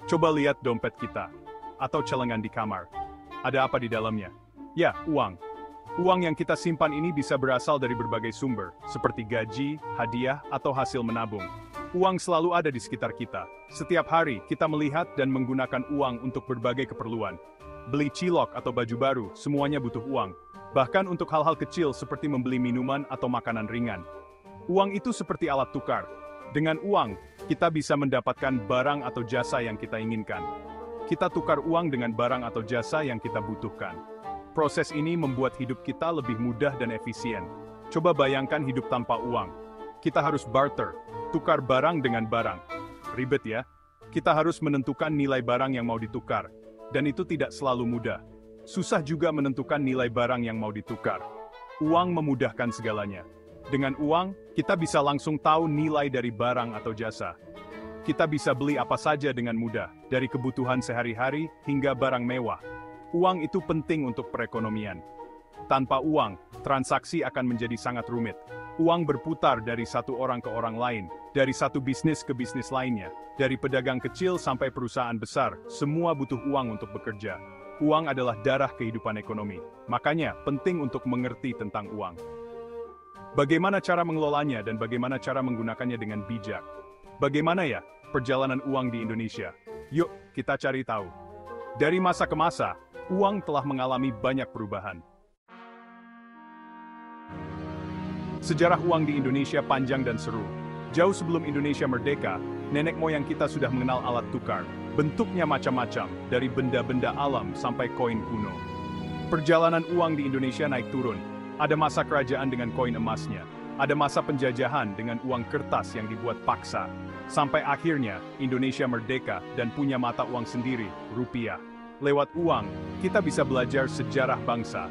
Coba lihat dompet kita, atau celengan di kamar. Ada apa di dalamnya? Ya, uang. Uang yang kita simpan ini bisa berasal dari berbagai sumber, seperti gaji, hadiah, atau hasil menabung. Uang selalu ada di sekitar kita. Setiap hari, kita melihat dan menggunakan uang untuk berbagai keperluan. Beli cilok atau baju baru, semuanya butuh uang. Bahkan untuk hal-hal kecil seperti membeli minuman atau makanan ringan. Uang itu seperti alat tukar. Dengan uang, kita bisa mendapatkan barang atau jasa yang kita inginkan. Kita tukar uang dengan barang atau jasa yang kita butuhkan. Proses ini membuat hidup kita lebih mudah dan efisien. Coba bayangkan hidup tanpa uang. Kita harus barter, tukar barang dengan barang. Ribet ya? Kita harus menentukan nilai barang yang mau ditukar. Dan itu tidak selalu mudah. Susah juga menentukan nilai barang yang mau ditukar. Uang memudahkan segalanya. Dengan uang, kita bisa langsung tahu nilai dari barang atau jasa. Kita bisa beli apa saja dengan mudah, dari kebutuhan sehari-hari hingga barang mewah. Uang itu penting untuk perekonomian. Tanpa uang, transaksi akan menjadi sangat rumit. Uang berputar dari satu orang ke orang lain, dari satu bisnis ke bisnis lainnya, dari pedagang kecil sampai perusahaan besar, semua butuh uang untuk bekerja. Uang adalah darah kehidupan ekonomi. Makanya, penting untuk mengerti tentang uang. Bagaimana cara mengelolanya dan bagaimana cara menggunakannya dengan bijak? Bagaimana ya perjalanan uang di Indonesia? Yuk, kita cari tahu. Dari masa ke masa, uang telah mengalami banyak perubahan. Sejarah uang di Indonesia panjang dan seru. Jauh sebelum Indonesia merdeka, nenek moyang kita sudah mengenal alat tukar. Bentuknya macam-macam, dari benda-benda alam sampai koin kuno. Perjalanan uang di Indonesia naik turun. Ada masa kerajaan dengan koin emasnya. Ada masa penjajahan dengan uang kertas yang dibuat paksa. Sampai akhirnya, Indonesia merdeka dan punya mata uang sendiri, rupiah. Lewat uang, kita bisa belajar sejarah bangsa.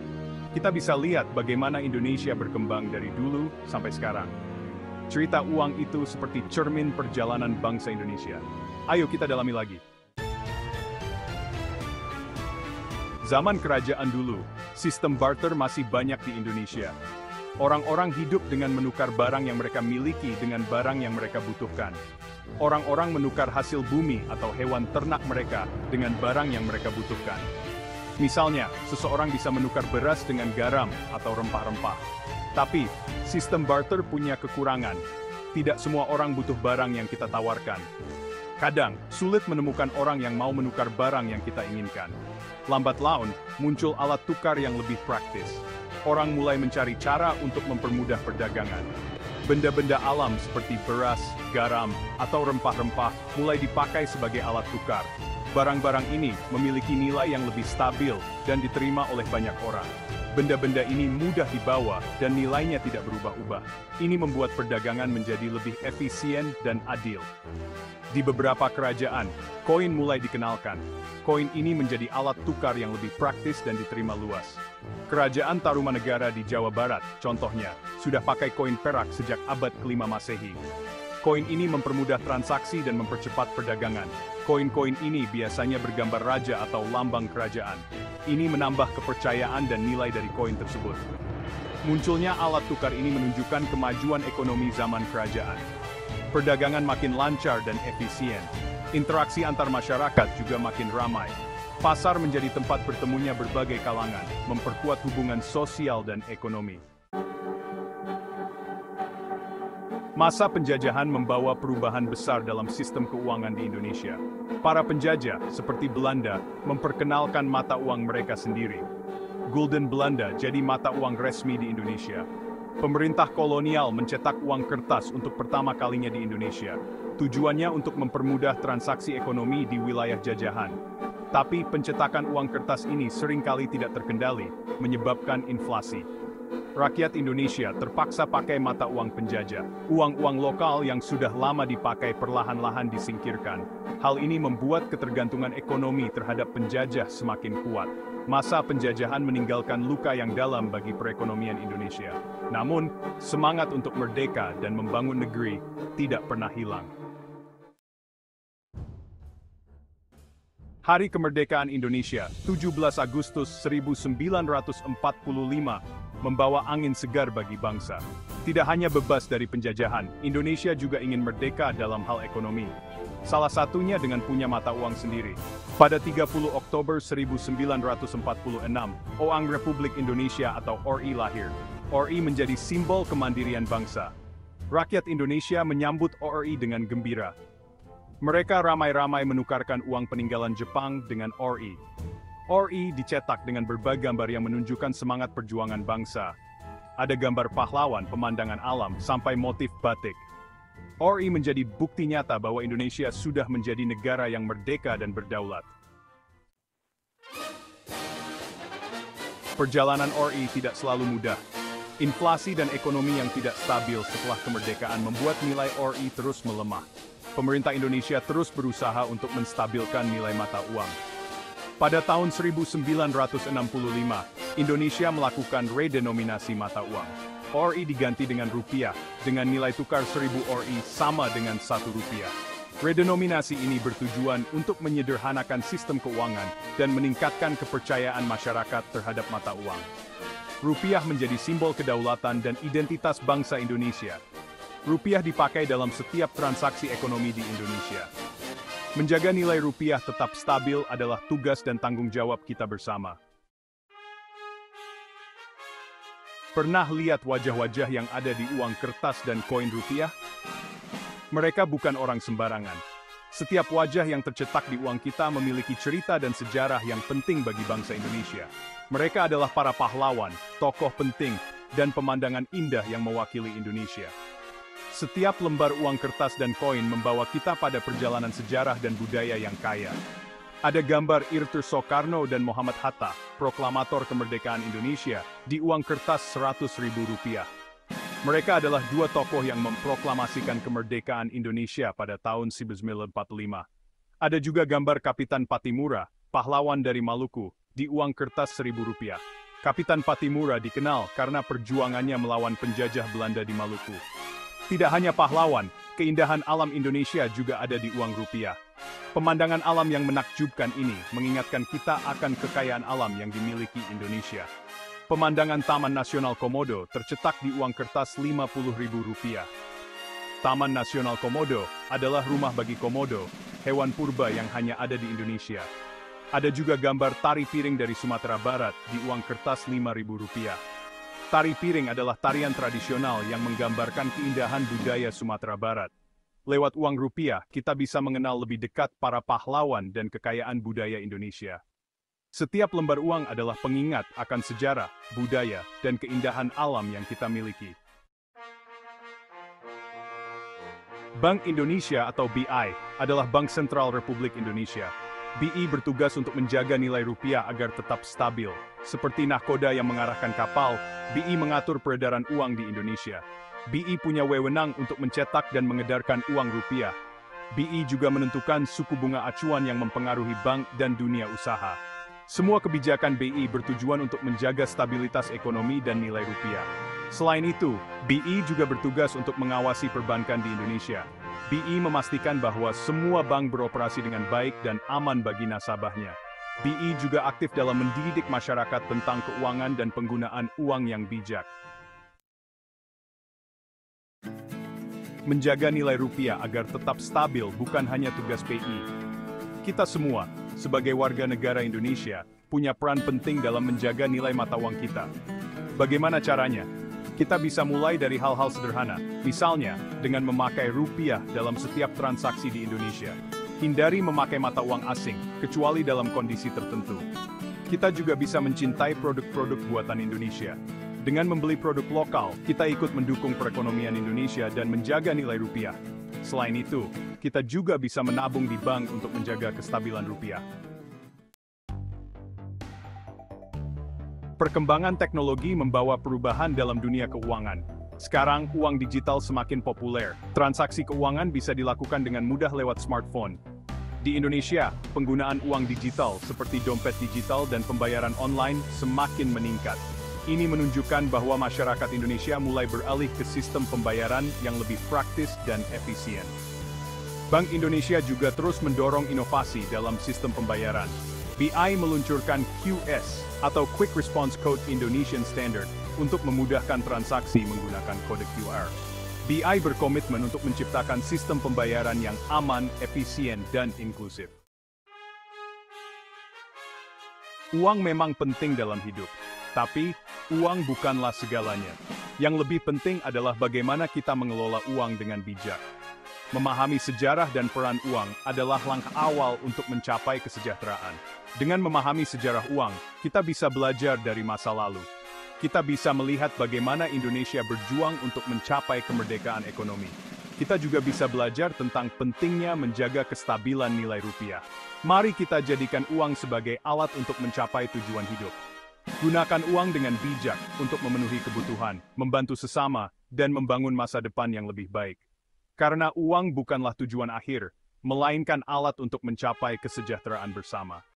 Kita bisa lihat bagaimana Indonesia berkembang dari dulu sampai sekarang. Cerita uang itu seperti cermin perjalanan bangsa Indonesia. Ayo kita dalami lagi. Zaman kerajaan dulu, sistem barter masih banyak di Indonesia. Orang-orang hidup dengan menukar barang yang mereka miliki dengan barang yang mereka butuhkan. Orang-orang menukar hasil bumi atau hewan ternak mereka dengan barang yang mereka butuhkan. Misalnya, seseorang bisa menukar beras dengan garam atau rempah-rempah. Tapi, sistem barter punya kekurangan. Tidak semua orang butuh barang yang kita tawarkan. Kadang, sulit menemukan orang yang mau menukar barang yang kita inginkan. Lambat laun, muncul alat tukar yang lebih praktis. Orang mulai mencari cara untuk mempermudah perdagangan. Benda-benda alam seperti beras, garam, atau rempah-rempah mulai dipakai sebagai alat tukar. Barang-barang ini memiliki nilai yang lebih stabil dan diterima oleh banyak orang. Benda-benda ini mudah dibawa dan nilainya tidak berubah-ubah. Ini membuat perdagangan menjadi lebih efisien dan adil. Di beberapa kerajaan, koin mulai dikenalkan. Koin ini menjadi alat tukar yang lebih praktis dan diterima luas. Kerajaan Tarumanegara di Jawa Barat, contohnya, sudah pakai koin perak sejak abad ke-5 Masehi. Koin ini mempermudah transaksi dan mempercepat perdagangan. Koin-koin ini biasanya bergambar raja atau lambang kerajaan. Ini menambah kepercayaan dan nilai dari koin tersebut. Munculnya alat tukar ini menunjukkan kemajuan ekonomi zaman kerajaan. Perdagangan makin lancar dan efisien. Interaksi antar masyarakat juga makin ramai. Pasar menjadi tempat bertemunya berbagai kalangan, memperkuat hubungan sosial dan ekonomi. Masa penjajahan membawa perubahan besar dalam sistem keuangan di Indonesia. Para penjajah, seperti Belanda, memperkenalkan mata uang mereka sendiri. Gulden Belanda jadi mata uang resmi di Indonesia. Pemerintah kolonial mencetak uang kertas untuk pertama kalinya di Indonesia. Tujuannya untuk mempermudah transaksi ekonomi di wilayah jajahan. Tapi pencetakan uang kertas ini seringkali tidak terkendali, menyebabkan inflasi. Rakyat Indonesia terpaksa pakai mata uang penjajah. Uang-uang lokal yang sudah lama dipakai perlahan-lahan disingkirkan. Hal ini membuat ketergantungan ekonomi terhadap penjajah semakin kuat. Masa penjajahan meninggalkan luka yang dalam bagi perekonomian Indonesia. Namun, semangat untuk merdeka dan membangun negeri tidak pernah hilang. Hari Kemerdekaan Indonesia, 17 Agustus 1945, membawa angin segar bagi bangsa. Tidak hanya bebas dari penjajahan, Indonesia juga ingin merdeka dalam hal ekonomi. salah satunya dengan punya mata uang sendiri. Pada 30 Oktober 1946, Oang Republik Indonesia atau ORI lahir. ORI menjadi simbol kemandirian bangsa. Rakyat Indonesia menyambut ORI dengan gembira. Mereka ramai-ramai menukarkan uang peninggalan Jepang dengan ORI. ORI dicetak dengan berbagai gambar yang menunjukkan semangat perjuangan bangsa. Ada gambar pahlawan, pemandangan alam, sampai motif batik. ORI menjadi bukti nyata bahwa Indonesia sudah menjadi negara yang merdeka dan berdaulat. Perjalanan ORI tidak selalu mudah. Inflasi dan ekonomi yang tidak stabil setelah kemerdekaan membuat nilai ORI terus melemah. Pemerintah Indonesia terus berusaha untuk menstabilkan nilai mata uang. Pada tahun 1965, Indonesia melakukan redenominasi mata uang. ORI diganti dengan rupiah, dengan nilai tukar 1000 ORI sama dengan 1 rupiah. Redenominasi ini bertujuan untuk menyederhanakan sistem keuangan dan meningkatkan kepercayaan masyarakat terhadap mata uang. Rupiah menjadi simbol kedaulatan dan identitas bangsa Indonesia. Rupiah dipakai dalam setiap transaksi ekonomi di Indonesia. Menjaga nilai rupiah tetap stabil adalah tugas dan tanggung jawab kita bersama. Pernah lihat wajah-wajah yang ada di uang kertas dan koin rupiah? Mereka bukan orang sembarangan. Setiap wajah yang tercetak di uang kita memiliki cerita dan sejarah yang penting bagi bangsa Indonesia. Mereka adalah para pahlawan, tokoh penting, dan pemandangan indah yang mewakili Indonesia. Setiap lembar uang kertas dan koin membawa kita pada perjalanan sejarah dan budaya yang kaya. Ada gambar Irtur Soekarno dan Muhammad Hatta, proklamator kemerdekaan Indonesia, di uang kertas Rp100.000. Mereka adalah dua tokoh yang memproklamasikan kemerdekaan Indonesia pada tahun 1945. Ada juga gambar Kapitan Patimura, pahlawan dari Maluku, di uang kertas Rp1.000. Kapitan Patimura dikenal karena perjuangannya melawan penjajah Belanda di Maluku. Tidak hanya pahlawan, keindahan alam Indonesia juga ada di uang rupiah. Pemandangan alam yang menakjubkan ini mengingatkan kita akan kekayaan alam yang dimiliki Indonesia. Pemandangan Taman Nasional Komodo tercetak di uang kertas Rp50.000. Taman Nasional Komodo adalah rumah bagi komodo, hewan purba yang hanya ada di Indonesia. Ada juga gambar tari piring dari Sumatera Barat di uang kertas Rp5.000. Tari piring adalah tarian tradisional yang menggambarkan keindahan budaya Sumatera Barat. Lewat uang rupiah, kita bisa mengenal lebih dekat para pahlawan dan kekayaan budaya Indonesia. Setiap lembar uang adalah pengingat akan sejarah, budaya, dan keindahan alam yang kita miliki. Bank Indonesia atau BI adalah Bank Sentral Republik Indonesia. BI bertugas untuk menjaga nilai rupiah agar tetap stabil. Seperti nahkoda yang mengarahkan kapal, BI mengatur peredaran uang di Indonesia. BI punya wewenang untuk mencetak dan mengedarkan uang rupiah. BI juga menentukan suku bunga acuan yang mempengaruhi bank dan dunia usaha. Semua kebijakan BI bertujuan untuk menjaga stabilitas ekonomi dan nilai rupiah. Selain itu, BI juga bertugas untuk mengawasi perbankan di Indonesia. BI memastikan bahwa semua bank beroperasi dengan baik dan aman bagi nasabahnya. BI juga aktif dalam mendidik masyarakat tentang keuangan dan penggunaan uang yang bijak. Menjaga nilai rupiah agar tetap stabil bukan hanya tugas BI. Kita semua, sebagai warga negara Indonesia, punya peran penting dalam menjaga nilai mata uang kita. Bagaimana caranya? Kita bisa mulai dari hal-hal sederhana, misalnya dengan memakai rupiah dalam setiap transaksi di Indonesia. Hindari memakai mata uang asing, kecuali dalam kondisi tertentu. Kita juga bisa mencintai produk-produk buatan Indonesia. Dengan membeli produk lokal, kita ikut mendukung perekonomian Indonesia dan menjaga nilai rupiah. Selain itu, kita juga bisa menabung di bank untuk menjaga kestabilan rupiah. Perkembangan teknologi membawa perubahan dalam dunia keuangan. Sekarang, uang digital semakin populer. Transaksi keuangan bisa dilakukan dengan mudah lewat smartphone. Di Indonesia, penggunaan uang digital seperti dompet digital dan pembayaran online semakin meningkat. Ini menunjukkan bahwa masyarakat Indonesia mulai beralih ke sistem pembayaran yang lebih praktis dan efisien. Bank Indonesia juga terus mendorong inovasi dalam sistem pembayaran. BI meluncurkan QS atau Quick Response Code Indonesian Standard untuk memudahkan transaksi menggunakan kode QR. BI berkomitmen untuk menciptakan sistem pembayaran yang aman, efisien, dan inklusif. Uang memang penting dalam hidup, tapi uang bukanlah segalanya. Yang lebih penting adalah bagaimana kita mengelola uang dengan bijak. Memahami sejarah dan peran uang adalah langkah awal untuk mencapai kesejahteraan. Dengan memahami sejarah uang, kita bisa belajar dari masa lalu. Kita bisa melihat bagaimana Indonesia berjuang untuk mencapai kemerdekaan ekonomi. Kita juga bisa belajar tentang pentingnya menjaga kestabilan nilai rupiah. Mari kita jadikan uang sebagai alat untuk mencapai tujuan hidup. Gunakan uang dengan bijak untuk memenuhi kebutuhan, membantu sesama, dan membangun masa depan yang lebih baik. Karena uang bukanlah tujuan akhir, melainkan alat untuk mencapai kesejahteraan bersama.